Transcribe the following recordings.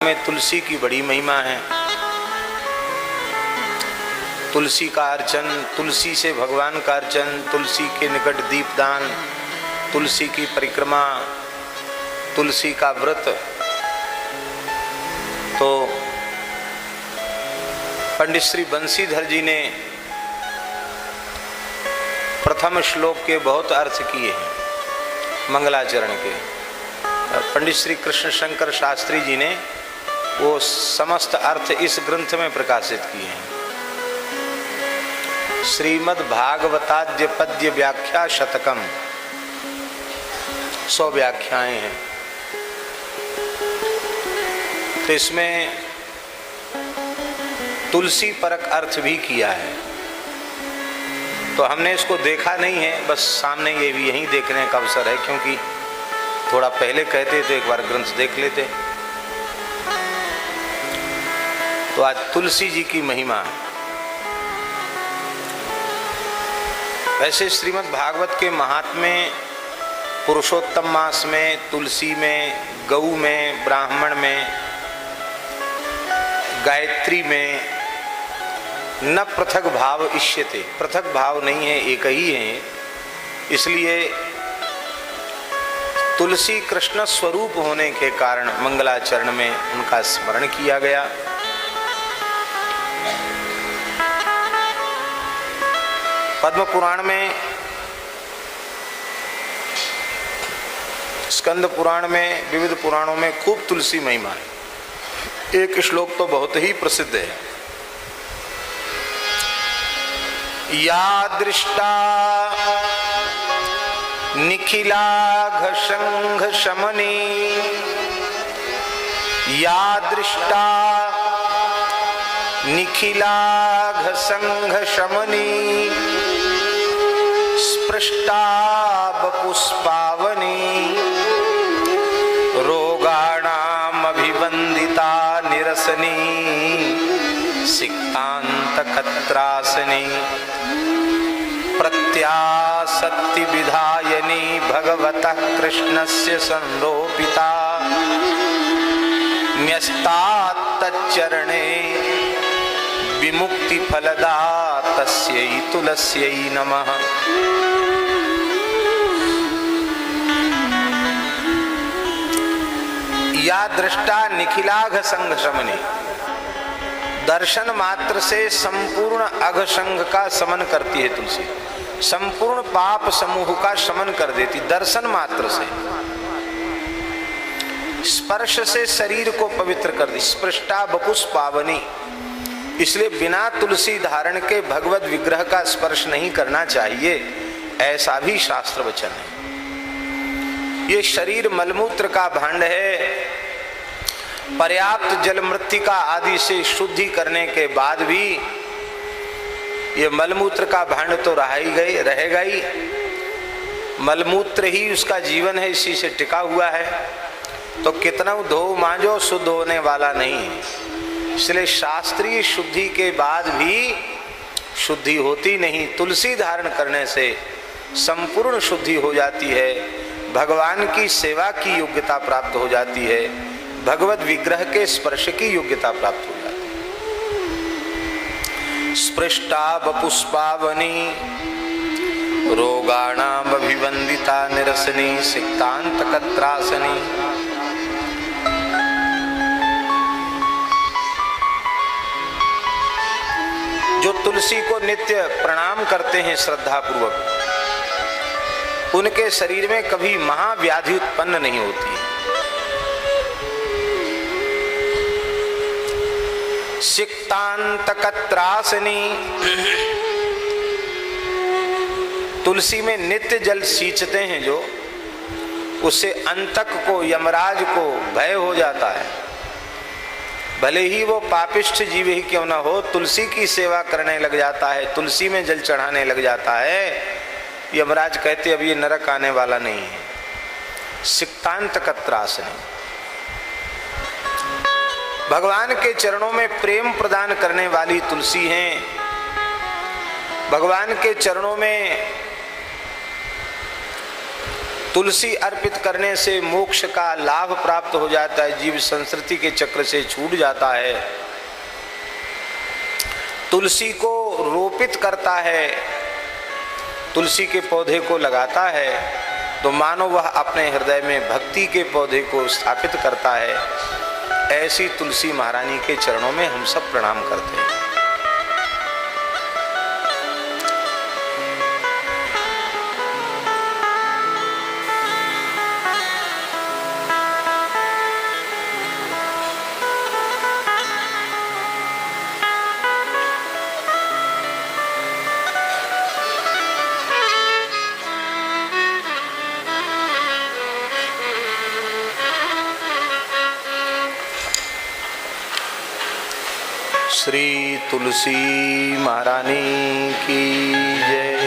में तुलसी की बड़ी महिमा है। तुलसी का अर्चन, तुलसी से भगवान का अर्चन, तुलसी के निकट दीपदान, तुलसी की परिक्रमा, तुलसी का व्रत। तो पंडित श्री बंसीधर जी ने प्रथम श्लोक के बहुत अर्थ किए हैं मंगलाचरण के। पंडित श्री कृष्ण शंकर शास्त्री जी ने वो समस्त अर्थ इस ग्रंथ में प्रकाशित किए हैं। श्रीमद् भागवताद्य पद्य व्याख्या शतकम, 100 व्याख्याएं हैं। तो इसमें तुलसी परक अर्थ भी किया है। तो हमने इसको देखा नहीं है, बस सामने ये भी यहीं देखने का अवसर है, क्योंकि थोड़ा पहले कहते तो एक बार ग्रंथ देख लेते। तो आज तुलसी जी की महिमा। वैसे श्रीमद् भागवत के महात्म्य पुरुषोत्तम मास में, तुलसी में, गऊ में, ब्राह्मण में, गायत्री में न पृथक भाव इष्यते, पृथक भाव नहीं है, एक ही है। इसलिए तुलसी कृष्ण स्वरूप होने के कारण मंगलाचरण में उनका स्मरण किया गया। पद्म पुराण में, स्कंद पुराण में, विविध पुराणों में खूब तुलसी महिमा है। एक श्लोक तो बहुत ही प्रसिद्ध है। या दृष्टा निखिलाघ संघ शमनी, या दृष्टा निखिलाघ संघ शमनी, स्पृष्टा बपुष्पावनी, रोगाणाम अभिवंदिता निरसनी, सिक्तांत खत्रासनी, प्रत्यासक्ति विधायनी, भगवतः कृष्णस्य संरोपिता, न्यस्तात तच्चरणे विमुक्ति फलदा, तस्यै तुलस्यै नमः। या दृष्टा निखिलाघ संघ शमनी, दर्शन मात्र से संपूर्ण अघसंघ का शमन करती है तुलसी। संपूर्ण पाप समूह का शमन कर देती दर्शन मात्र से। स्पर्श से शरीर को पवित्र कर दी, स्पृष्टा बपुष्पावनी। इसलिए बिना तुलसी धारण के भगवत विग्रह का स्पर्श नहीं करना चाहिए, ऐसा भी शास्त्र वचन है। ये शरीर मलमूत्र का भांड है। पर्याप्त जल मृत्तिका आदि से शुद्धि करने के बाद भी ये मलमूत्र का भांड तो रहेगा ही। मलमूत्र ही उसका जीवन है, इसी से टिका हुआ है। तो कितना धो मांजो, शुद्ध होने वाला नहीं है। इसलिए शास्त्रीय शुद्धि के बाद भी शुद्धि होती नहीं। तुलसी धारण करने से संपूर्ण शुद्धि हो जाती है, भगवान की सेवा की योग्यता प्राप्त हो जाती है, भगवत विग्रह के स्पर्श की योग्यता प्राप्त हो जाती है। स्पृष्टा बपुष्पावनी, रोगाणाम अभिवंदिता निरसनी, सिक्तांत कत्रासनी। जो तुलसी को नित्य प्रणाम करते हैं श्रद्धा पूर्वक, उनके शरीर में कभी महाव्याधि उत्पन्न नहीं होती। सिक्तांत कत्रासनी, तुलसी में नित्य जल सींचते हैं जो, उससे अंतक को, यमराज को भय हो जाता है। भले ही वो पापिष्ठ जीव ही क्यों न हो, तुलसी की सेवा करने लग जाता है, तुलसी में जल चढ़ाने लग जाता है, यमराज कहते अब ये नरक आने वाला नहीं है। सिक्तांत कत्रासनी, भगवान के चरणों में प्रेम प्रदान करने वाली तुलसी हैं। भगवान के चरणों में तुलसी अर्पित करने से मोक्ष का लाभ प्राप्त हो जाता है, जीव संस्कृति के चक्र से छूट जाता है। तुलसी को रोपित करता है, तुलसी के पौधे को लगाता है, तो मानो वह अपने हृदय में भक्ति के पौधे को स्थापित करता है। ऐसी तुलसी महारानी के चरणों में हम सब प्रणाम करते हैं। श्री तुलसी महारानी की जय।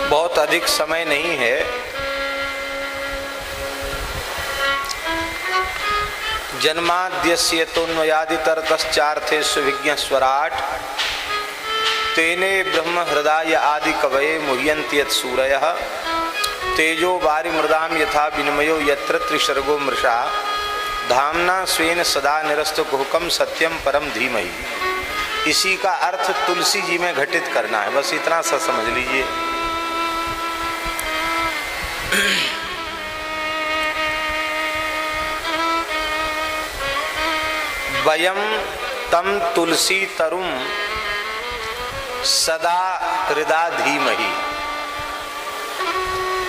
बहुत अधिक समय नहीं है, जन्माद्यस्य तोन्मयादितरतश्चार्थेषु विज्ञस्वराट् तेने ब्रह्म हृदय आदि कवये मुह्यन्ति यत् सूरयः तेजो वारि मृदाम यथा विनिमयो यत्र त्रिसर्गो मृषा धाम्ना स्वेन सदा निरस्तु कुहुकम सत्यम परम धीमहि। इसी का अर्थ तुलसी जी में घटित करना है, बस इतना सा समझ लीजिए। वयम तम तुलसी तरुम सदा हृदा धीमहि।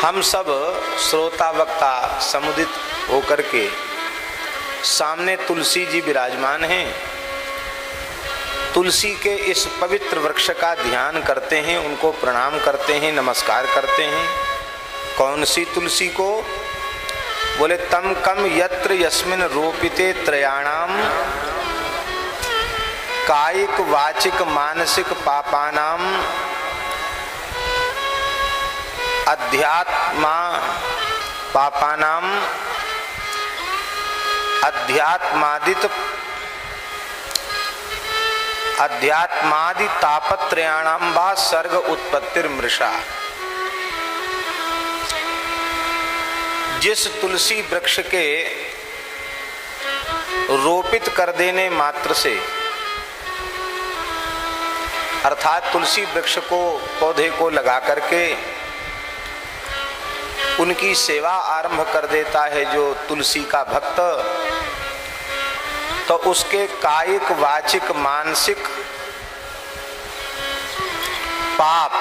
हम सब श्रोता वक्ता समुदित होकर के सामने तुलसी जी विराजमान हैं। तुलसी के इस पवित्र वृक्ष का ध्यान करते हैं, उनको प्रणाम करते हैं, नमस्कार करते हैं। कौन सी तुलसी को? बोले तम कम यत्र यस्मिन रोपिते त्रयाणाम कायिक वाचिक मानसिक पापानाम अध्यात्मा पापानाम अध्यात्मादि तापत्रयाणाम वा सर्ग उत्पत्तिर्मृषा। जिस तुलसी वृक्ष के रोपित कर देने मात्र से, अर्थात तुलसी वृक्ष को पौधे को लगा करके उनकी सेवा आरंभ कर देता है जो तुलसी का भक्त, तो उसके कायिक वाचिक मानसिक पाप,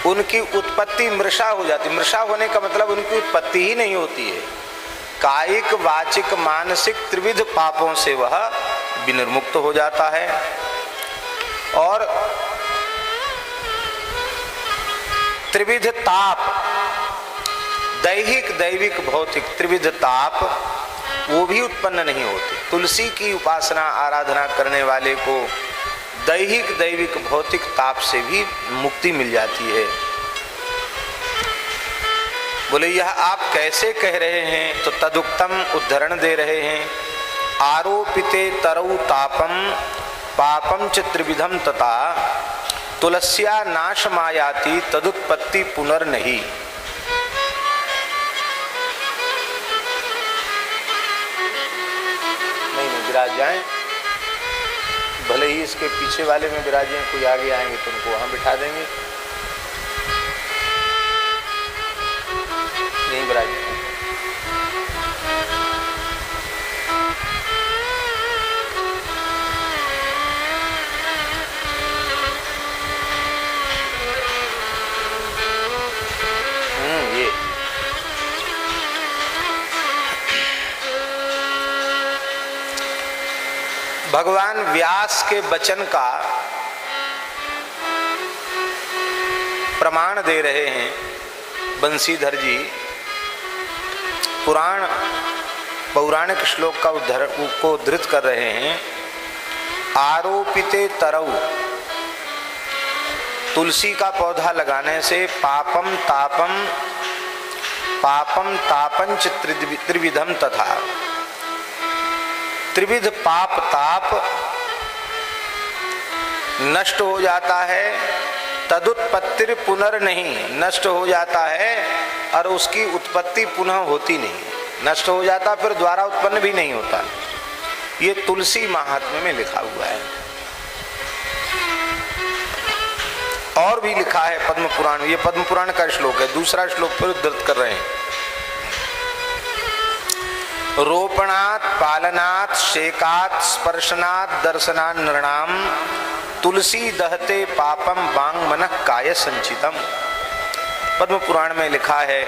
उनकी उत्पत्ति मृषा हो जाती। मृषा होने का मतलब उनकी उत्पत्ति ही नहीं होती है। कायिक वाचिक मानसिक त्रिविध पापों से वह विनिर्मुक्त हो जाता है। और त्रिविध ताप, दैहिक दैविक भौतिक त्रिविध ताप, वो भी उत्पन्न नहीं होते। तुलसी की उपासना आराधना करने वाले को दैहिक दैविक भौतिक ताप से भी मुक्ति मिल जाती है। बोले यह आप कैसे कह रहे हैं? तो तदुक्तम उद्धरण दे रहे हैं। आरोपिते तरौ तापम पापम च त्रिविधम तथा तुलस्या नाशमायाति तदुत्पत्ति पुनर्नहि। नहीं विराज जाए, भले ही इसके पीछे वाले में विराजे, कोई आगे आएंगे तो उनको वहां बिठा देंगे। नहीं विराजे। ये भगवान व्यास के वचन का प्रमाण दे रहे हैं बंसीधर जी। पौराणिक श्लोक का उद्धृत कर रहे हैं। आरोपिते तरौ, तुलसी का पौधा लगाने से पापम तापम, पापम तापंच त्रिविधम तथा। त्रिविध पाप ताप नष्ट हो जाता है, तदुत्पत्तिर पुनर् नहीं, नष्ट हो जाता है और उसकी उत्पत्ति पुनः होती नहीं, नष्ट हो जाता फिर द्वारा उत्पन्न भी नहीं होता। ये तुलसी महात्म्य में लिखा हुआ है। और भी लिखा है पद्म पुराण, ये पद्म पुराण का श्लोक है, दूसरा श्लोक फिर उद्धृत कर रहे हैं। रोपणात् पालनात् शेकात् स्पर्शनात् दर्शनात् नृणाम तुलसी दहते पापम वांग मनः काय संचितम। पद्म पुराण में लिखा है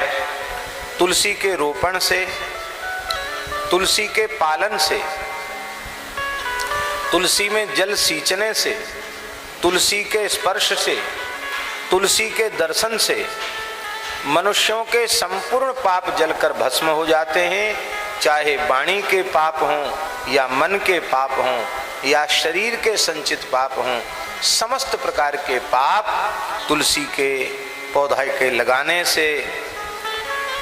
तुलसी के रोपण से, तुलसी के पालन से, तुलसी में जल सींचने से, तुलसी के स्पर्श से, तुलसी के दर्शन से मनुष्यों के संपूर्ण पाप जलकर भस्म हो जाते हैं। चाहे वाणी के पाप हों या मन के पाप हों या शरीर के संचित पाप हों, समस्त प्रकार के पाप तुलसी के पौधे के लगाने से,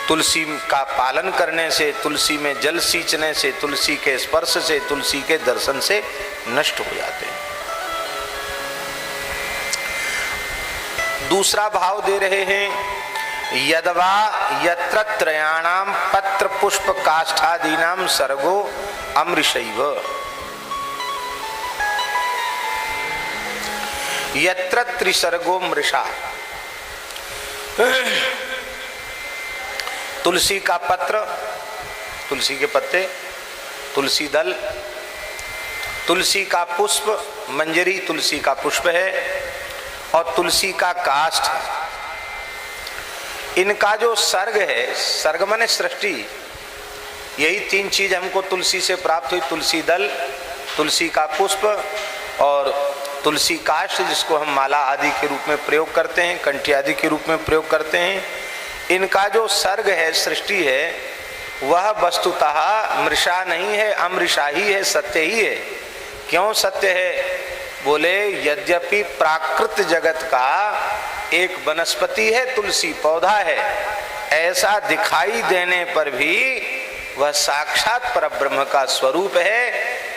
तुलसी का पालन करने से, तुलसी में जल सींचने से, तुलसी के स्पर्श से, तुलसी के दर्शन से नष्ट हो जाते हैं। दूसरा भाव दे रहे हैं, यदवा यत्र त्रयाणाम पत्र पुष्प काष्ठादीनाम सर्गो अमृषैव। यत्र त्रिसर्गो मृषा। तुलसी का पत्र, तुलसी के पत्ते, तुलसी दल, तुलसी का पुष्प, मंजरी तुलसी का पुष्प है, और तुलसी का काष्ठ। इनका जो सर्ग है, सर्ग माने सृष्टि, यही तीन चीज हमको तुलसी से प्राप्त हुई। तुलसी दल, तुलसी का पुष्प और तुलसी काष्ठ, जिसको हम माला आदि के रूप में प्रयोग करते हैं, कंठी आदि के रूप में प्रयोग करते हैं। इनका जो सर्ग है, सृष्टि है, वह वस्तुतः मृषा नहीं है, अमृषा ही है, सत्य ही है। क्यों सत्य है? बोले यद्यपि प्राकृत जगत का एक वनस्पति है, तुलसी पौधा है, ऐसा दिखाई देने पर भी वह साक्षात परब्रह्म का स्वरूप है,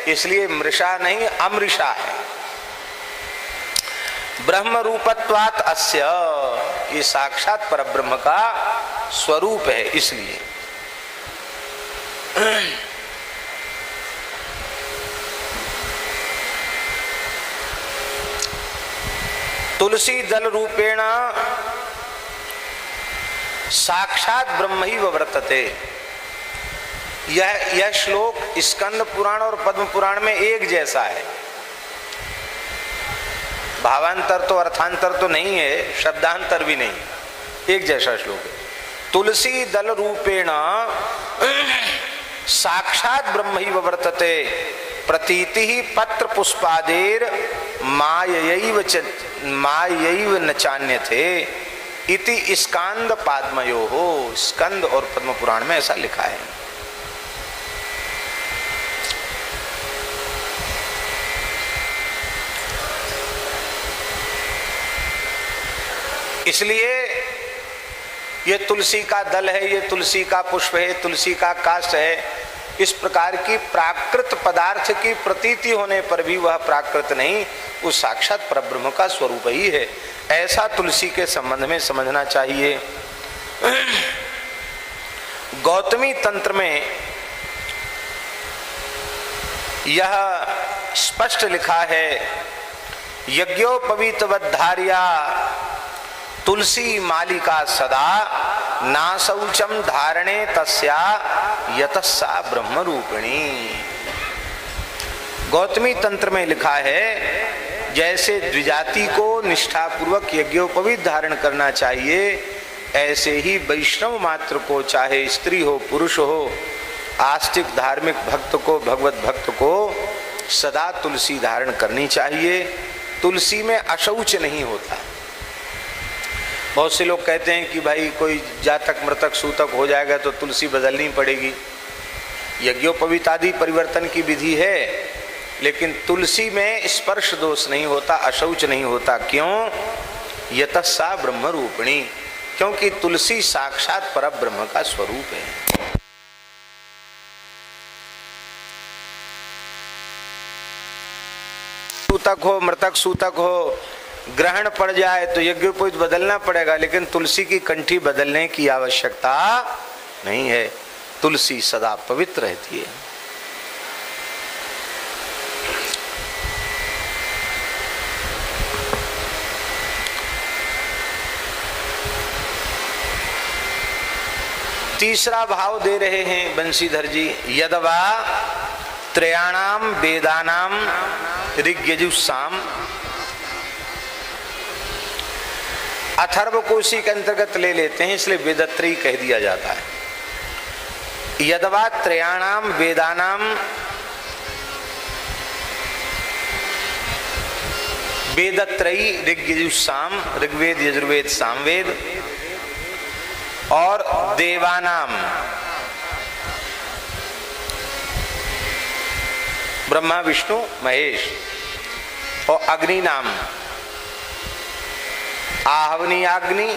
इसलिए मृषा नहीं अमृषा है। ब्रह्म रूपत्वात् अस्य, ये साक्षात परब्रह्म का स्वरूप है। इसलिए तुलसी दल रूपेण साक्षात ब्रह्म ही वर्तते। यह श्लोक स्कंद पुराण और पद्म पुराण में एक जैसा है। भावांतर तो अर्थांतर तो नहीं है, शब्दांतर भी नहीं, एक जैसा श्लोक है। तुलसी दल रूपेण साक्षात ब्रह्म ही वर्तते, प्रतीति ही पत्र पुष्पादेर मायैव न चान्यते इति स्कंद पाद्मयो हो। स्कंद और पद्म पुराण में ऐसा लिखा है। इसलिए ये तुलसी का दल है, ये तुलसी का पुष्प है, तुलसी का काष्ठ है। इस प्रकार की प्राकृत पदार्थ की प्रतीति होने पर भी वह प्राकृत नहीं, उस साक्षात परब्रह्म का स्वरूप ही है। ऐसा तुलसी के संबंध में समझना चाहिए। गौतमी तंत्र में यह स्पष्ट लिखा है, यज्ञोपवीतवद्धार्या तुलसी मालिका सदा ना शौचम धारणे तस्या यतस्सा ब्रह्म रूपिणी। गौतमी तंत्र में लिखा है, जैसे द्विजाति को निष्ठापूर्वक यज्ञोपवीत धारण करना चाहिए, ऐसे ही वैष्णव मात्र को, चाहे स्त्री हो पुरुष हो, आस्तिक धार्मिक भक्त को, भगवत भक्त को सदा तुलसी धारण करनी चाहिए। तुलसी में अशौच नहीं होता। बहुत से लोग कहते हैं कि भाई कोई जातक मृतक सूतक हो जाएगा तो तुलसी बदलनी पड़ेगी। यज्ञोपवीत आदि परिवर्तन की विधि है, लेकिन तुलसी में स्पर्श दोष नहीं होता, अशौच नहीं होता। क्यों? यतस्सा ब्रह्म रूपिणी, क्योंकि तुलसी साक्षात परब्रह्म का स्वरूप है। सूतक हो, मृतक सूतक हो, ग्रहण पड़ जाए तो यज्ञोपवीत बदलना पड़ेगा, लेकिन तुलसी की कंठी बदलने की आवश्यकता नहीं है। तुलसी सदा पवित्र रहती है। तीसरा भाव दे रहे हैं बंशीधर जी, यदवा त्रयाणाम वेदानाम ऋग्यजुस्साम। अथर्वकोशी के अंतर्गत ले लेते हैं, इसलिए वेदत्रयी कह दिया जाता है। यदवा त्रयाणाम वेदानाम, वेदत्रयी ऋग्यजुस्साम, ऋग्वेद यजुर्वेद सामवेद, और देवानाम ब्रह्मा विष्णु महेश, और अग्नि नाम आहवनी अग्नि,